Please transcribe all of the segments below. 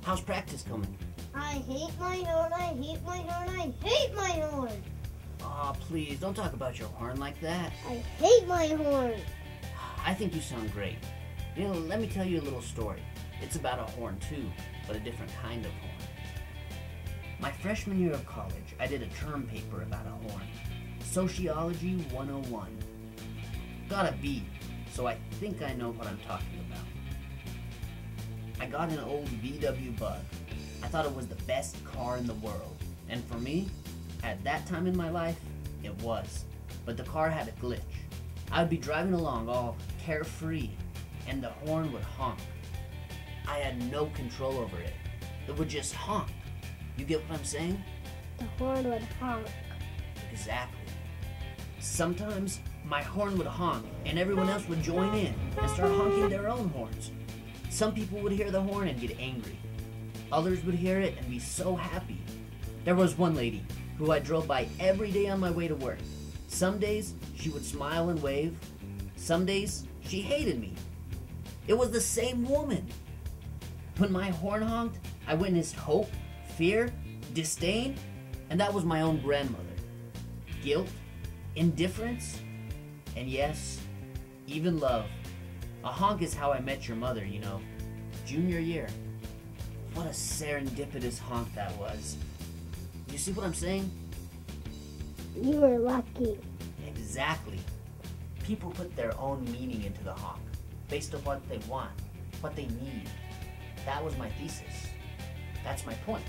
How's practice coming? I hate my horn, I hate my horn, I hate my horn. Aw, please, don't talk about your horn like that. I hate my horn. I think you sound great. You know, let me tell you a little story. It's about a horn too, but a different kind of horn. My freshman year of college, I did a term paper about a horn. Sociology 101. Got a B, so I think I know what I'm talking about. I got an old VW Bug. I thought it was the best car in the world. And for me, at that time in my life, it was. But the car had a glitch. I would be driving along all carefree, and the horn would honk. I had no control over it. It would just honk. You get what I'm saying? The horn would honk. Exactly. Sometimes my horn would honk and everyone else would join in and start honking their own horns. Some people would hear the horn and get angry. Others would hear it and be so happy. There was one lady who I drove by every day on my way to work. Some days she would smile and wave. Some days she hated me. It was the same woman. When my horn honked, I witnessed hope, fear, disdain, and that was my own grandmother. Guilt, indifference, and yes, even love. A honk is how I met your mother, you know, junior year. What a serendipitous honk that was. You see what I'm saying? You were lucky. Exactly. People put their own meaning into the honk, based on what they want, what they need. That was my thesis. That's my point.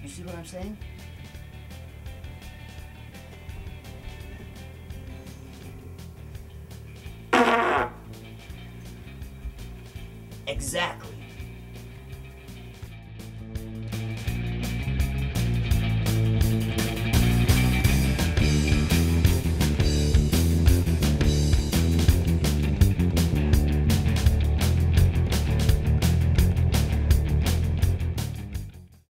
You see what I'm saying? Exactly.